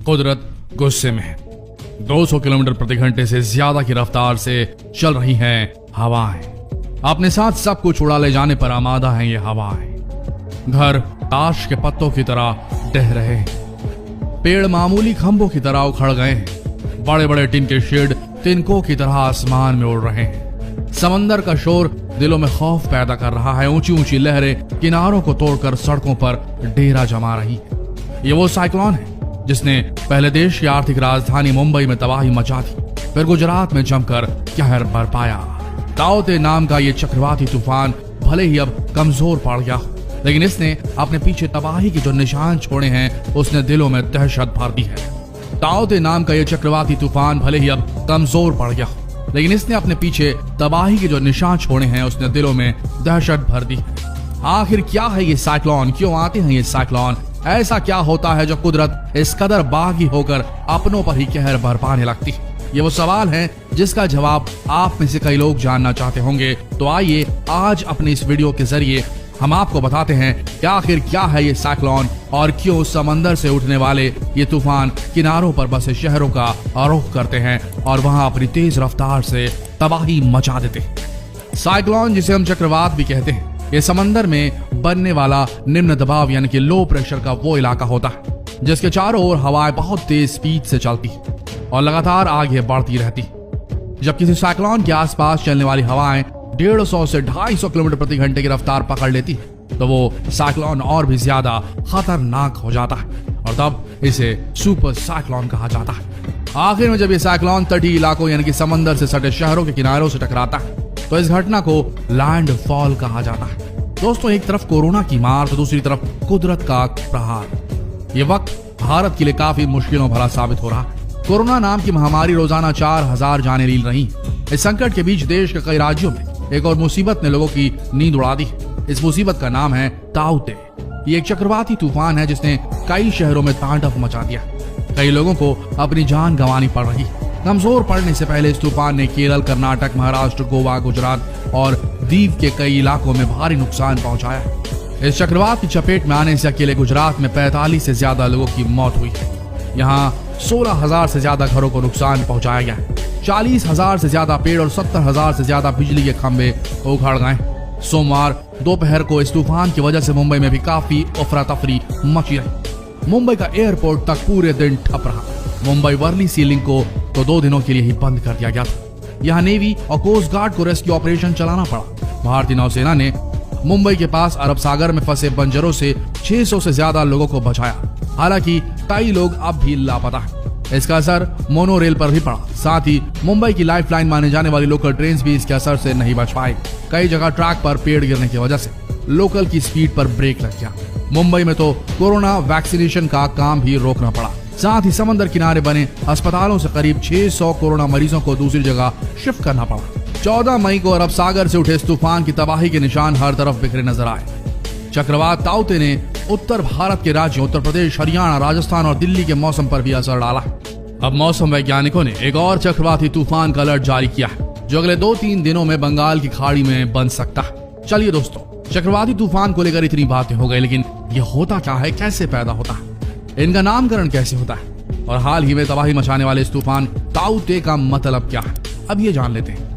कुदरत गुस्से में है। 200 किलोमीटर प्रति घंटे से ज्यादा की रफ्तार से चल रही हैं हवाएं। अपने साथ सब कुछ उड़ा ले जाने पर आमादा हैं ये हवाएं। घर ताश के पत्तों की तरह ढह रहे हैं। पेड़ मामूली खंभों की तरह उखड़ गए हैं। बड़े बड़े टिन के शेड तिनकों की तरह आसमान में उड़ रहे हैं। समंदर का शोर दिलों में खौफ पैदा कर रहा है। ऊंची ऊंची लहरें किनारों को तोड़कर सड़कों पर डेरा जमा रही है। ये वो साइक्लोन है जिसने पहले देश की आर्थिक राजधानी मुंबई में तबाही मचा दी, फिर गुजरात में जमकर कहर बरपाया। ताओते नाम का ये चक्रवाती तूफान भले ही अब कमजोर पड़ गया, लेकिन इसने अपने पीछे तबाही के जो निशान छोड़े हैं उसने दिलों में दहशत भर दी है। ताओते नाम का ये चक्रवाती तूफान भले ही अब कमजोर पड़ गया, लेकिन इसने अपने पीछे तबाही के जो निशान छोड़े हैं उसने दिलों में दहशत भर दी। आखिर क्या है ये साइक्लोन, क्यों आते हैं ये साइक्लोन? ऐसा क्या होता है जो कुदरत इस कदर बागी होकर अपनों पर ही कहर बरपाने लगती है? ये वो सवाल है जिसका जवाब आप में से कई लोग जानना चाहते होंगे। तो आइए आज अपने इस वीडियो के जरिए हम आपको बताते हैं कि आखिर क्या है ये साइक्लोन और क्यों समंदर से उठने वाले ये तूफान किनारों पर बसे शहरों का रुख करते हैं और वहां अपनी तेज रफ्तार से तबाही मचा देते हैं। साइक्लोन, जिसे हम चक्रवात भी कहते हैं, ये समंदर में बनने वाला निम्न दबाव यानी कि लो प्रेशर का वो इलाका होता है जिसके चारों ओर हवाएं बहुत तेज स्पीड से चलती है और लगातार आगे बढ़ती रहती। जब किसी साइक्लोन के आसपास चलने वाली हवाएं 150 से 250 किलोमीटर प्रति घंटे की रफ्तार पकड़ लेती है तो वो साइक्लोन और भी ज्यादा खतरनाक हो जाता है और तब इसे सुपर साइक्लोन कहा जाता है। आखिर में जब ये साइक्लोन तटीय इलाकों यानी कि समंदर से सटे शहरों के किनारों से टकराता है तो इस घटना को लैंडफॉल कहा जाता है। दोस्तों, एक तरफ कोरोना की मार तो दूसरी तरफ कुदरत का प्रहार। ये वक्त भारत के लिए काफी मुश्किलों भरा साबित हो रहा है। कोरोना नाम की महामारी रोजाना 4000 जानें लील रही। इस संकट के बीच देश के कई राज्यों में एक और मुसीबत ने लोगों की नींद उड़ा दी। इस मुसीबत का नाम है ताऊते। ये एक चक्रवाती तूफान है जिसने कई शहरों में तांडव मचा दिया। कई लोगों को अपनी जान गंवानी पड़ रही। कमजोर पड़ने से पहले इस तूफान ने केरल, कर्नाटक, महाराष्ट्र, गोवा, गुजरात और दीव के कई इलाकों में भारी नुकसान पहुंचाया। इस चक्रवात की चपेट में आने से अकेले गुजरात में 45 से ज्यादा लोगों की मौत हुई। यहाँ 16,000 से ज्यादा घरों को नुकसान पहुंचाया गया। 40,000 से ज्यादा पेड़ और 70,000 से ज्यादा बिजली के खंभे उखड़ गए। सोमवार दोपहर को इस तूफान की वजह से मुंबई में भी काफी अफरा तफरी मची रही। मुंबई का एयरपोर्ट तक पूरे दिन ठप रहा। मुंबई वर्ली सी लिंक को तो 2 दिनों के लिए ही बंद कर दिया गया था। यहाँ नेवी और कोस्ट गार्ड को रेस्क्यू ऑपरेशन चलाना पड़ा। भारतीय नौसेना ने मुंबई के पास अरब सागर में फंसे बंजरों से 600 से ज्यादा लोगों को बचाया। हालांकि कई लोग अब भी लापता हैं। इसका असर मोनो रेल पर भी पड़ा। साथ ही मुंबई की लाइफलाइन माने जाने वाली लोकल ट्रेन भी इसके असर से नहीं बच पाई। कई जगह ट्रैक पर पेड़ गिरने की वजह से लोकल की स्पीड पर ब्रेक लग गया। मुंबई में तो कोरोना वैक्सीनेशन का काम भी रोकना पड़ा। साथ ही समंदर किनारे बने अस्पतालों से करीब 600 कोरोना मरीजों को दूसरी जगह शिफ्ट करना पड़ा। 14 मई को अरब सागर से उठे इस तूफान की तबाही के निशान हर तरफ बिखरे नजर आए। चक्रवात ताऊते ने उत्तर भारत के राज्यों उत्तर प्रदेश, हरियाणा, राजस्थान और दिल्ली के मौसम पर भी असर डाला। अब मौसम वैज्ञानिकों ने एक और चक्रवाती तूफान का अलर्ट जारी किया है जो अगले 2-3 दिनों में बंगाल की खाड़ी में बन सकता है। चलिए दोस्तों, चक्रवाती तूफान को लेकर इतनी बातें हो गई, लेकिन ये होता क्या है, कैसे पैदा होता है, इनका नामकरण कैसे होता है और हाल ही में तबाही मचाने वाले इस तूफान ताऊते का मतलब क्या है, अब ये जान लेते हैं।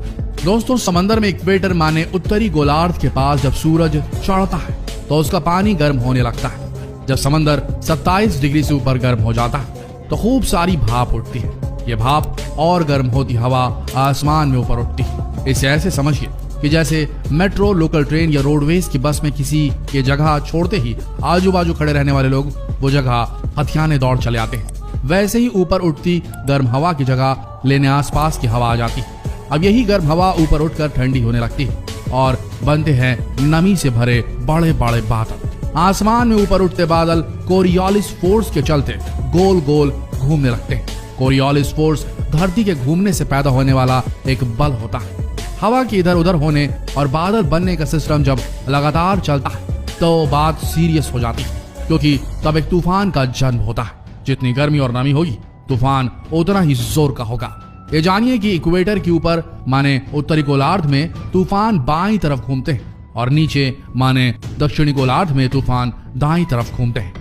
दोस्तों, समंदर में इक्वेटर माने उत्तरी गोलार्ध के पास जब सूरज चढ़ता है तो उसका पानी गर्म होने लगता है। जब समंदर 27 डिग्री से ऊपर गर्म हो जाता है तो खूब सारी भाप उठती है। ये भाप और गर्म होती हवा आसमान में ऊपर उठती है। इसे ऐसे समझिए कि जैसे मेट्रो, लोकल ट्रेन या रोडवेज की बस में किसी के जगह छोड़ते ही आजू बाजू खड़े रहने वाले लोग वो जगह हथियाने दौड़ चले आते हैं, वैसे ही ऊपर उठती गर्म हवा की जगह लेने आसपास की हवा आ जाती है। अब यही गर्म हवा ऊपर उठकर ठंडी होने लगती है और बनते हैं नमी से भरे बड़े बड़े बादल। आसमान में ऊपर उठते बादल कोरियोलिस फोर्स के चलते गोल गोल घूमने लगते हैं। कोरियोलिस फोर्स धरती के घूमने से पैदा होने वाला एक बल होता है। हवा के इधर उधर होने और बादल बनने का सिस्टम जब लगातार चलता है तो बात सीरियस हो जाती है, क्योंकि तब एक तूफान का जन्म होता है। जितनी गर्मी और नमी होगी तूफान उतना ही जोर का होगा। ये जानिए कि इक्वेटर के ऊपर माने उत्तरी गोलार्ध में तूफान बाईं तरफ घूमते हैं और नीचे माने दक्षिणी गोलार्ध में तूफान दाईं तरफ घूमते हैं।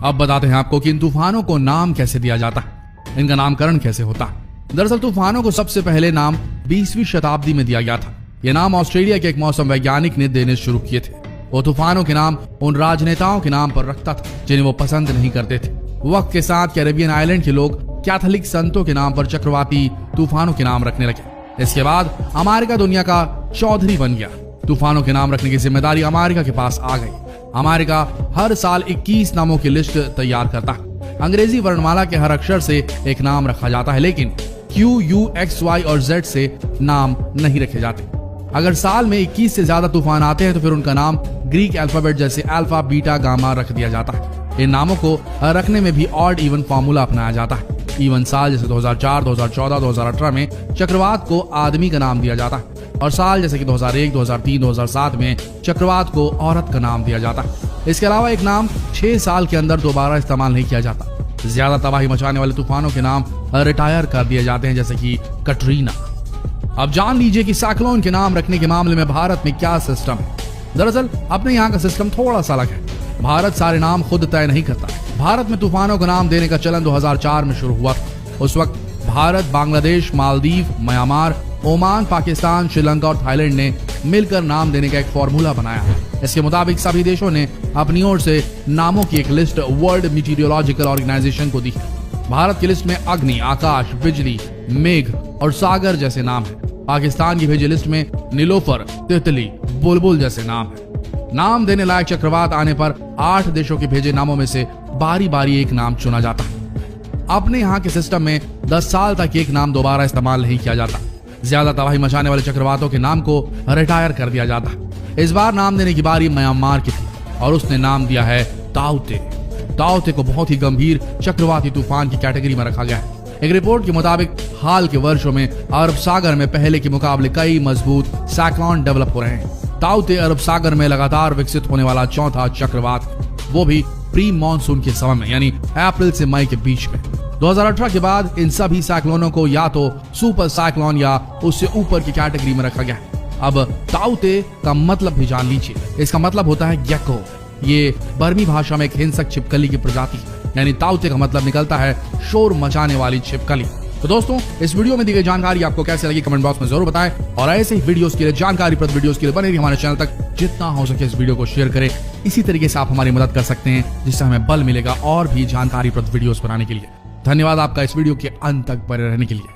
अब बताते हैं आपको कि इन तूफानों को नाम कैसे दिया जाता है, इनका नामकरण कैसे होता है। दरअसल तूफानों को सबसे पहले नाम 20वीं शताब्दी में दिया गया था। ये नाम ऑस्ट्रेलिया के एक मौसम वैज्ञानिक ने देने शुरू किए थे। वो तूफानों के नाम उन राजनेताओं के नाम पर रखता था जिन्हें वो पसंद नहीं करते थे। वक्त के साथ कैरेबियन आइलैंड के लोग कैथोलिक संतों के नाम पर चक्रवाती तूफानों के नाम रखने लगे। इसके बाद अमेरिका दुनिया का चौधरी बन गया। तूफानों के नाम रखने की जिम्मेदारी अमेरिका के पास आ गई। अमेरिका हर साल 21 नामों की लिस्ट तैयार करता है। अंग्रेजी वर्णमाला के हर अक्षर से एक नाम रखा जाता है, लेकिन Q, U, X, Y और Z से नाम नहीं रखे जाते। अगर साल में 21 से ज्यादा तूफान आते हैं तो फिर उनका नाम ग्रीक अल्फाबेट जैसे अल्फा, बीटा, गामा रख दिया जाता है। इन नामों को रखने में भी ऑड इवन फॉर्मूला अपनाया जाता है। इवन साल जैसे 2004, 2014, 2018 में चक्रवात को आदमी का नाम दिया जाता है और साल जैसे कि 2001, 2003, 2007 में चक्रवात को औरत का नाम दिया जाता है। इसके अलावा एक नाम 6 साल के अंदर दोबारा इस्तेमाल नहीं किया जाता। ज्यादा तबाही मचाने वाले तूफानों के नाम रिटायर कर दिए जाते हैं, जैसे कि कटरीना। अब जान लीजिए कि साइक्लोन के नाम रखने के मामले में भारत में क्या सिस्टम है। दरअसल अपने यहाँ का सिस्टम थोड़ा सा अलग है। भारत सारे नाम खुद तय नहीं करता। भारत में तूफानों का नाम देने का चलन 2004 में शुरू हुआ था। उस वक्त भारत, बांग्लादेश, मालदीव, म्यांमार, ओमान, पाकिस्तान, श्रीलंका और थाईलैंड ने मिलकर नाम देने का एक फॉर्मूला बनाया। इसके मुताबिक सभी देशों ने अपनी ओर से नामों की एक लिस्ट वर्ल्ड मीटीरियोलॉजिकल ऑर्गेनाइजेशन को दी। भारत की लिस्ट में अग्नि, आकाश, बिजली, मेघ और सागर जैसे नाम है। पाकिस्तान की भेजी लिस्ट में नीलोफर, तितली, बुलबुल जैसे नाम है। नाम देने लायक चक्रवात आने पर 8 देशों के भेजे नामों में से बारी बारी एक नाम चुना जाता है। अपने यहाँ के सिस्टम में 10 साल तक एक नाम दोबारा इस्तेमाल नहीं किया जाता। ज्यादा तबाही मचाने वाले चक्रवातों के नाम को रिटायर कर दिया जाता है। इस बार नाम देने की बारी म्यांमार की थी और उसने नाम दिया है ताउते। ताउते को बहुत ही गंभीर चक्रवाती तूफान की कैटेगरी में रखा गया है। एक रिपोर्ट के मुताबिक हाल के वर्षों में अरब सागर में पहले के मुकाबले कई मजबूत साइक्लोन डेवलप हो रहे हैं। ताउते अरब सागर में लगातार विकसित होने वाला चौथा चक्रवात, वो भी प्री मॉनसून के समय में, यानी अप्रैल से मई के बीच में। 2018 के बाद इन सभी साइक्लोनों को या तो सुपर साइक्लोन या उससे ऊपर की कैटेगरी में रखा गया है। अब ताउते का मतलब भी जान लीजिए। इसका मतलब होता है गेको। ये बर्मी भाषा में एक हिंसक छिपकली की प्रजाति है, यानी ताउते का मतलब निकलता है शोर मचाने वाली छिपकली। तो दोस्तों, इस वीडियो में दी गई जानकारी आपको कैसे लगी कमेंट बॉक्स में जरूर बताएं और ऐसे ही वीडियोस के लिए, जानकारीप्रद वीडियोस के लिए बने रहिए हमारे चैनल तक। जितना हो सके इस वीडियो को शेयर करें। इसी तरीके से आप हमारी मदद कर सकते हैं, जिससे हमें बल मिलेगा और भी जानकारीप्रद वीडियोस बनाने के लिए। धन्यवाद आपका इस वीडियो के अंत तक बने रहने के लिए।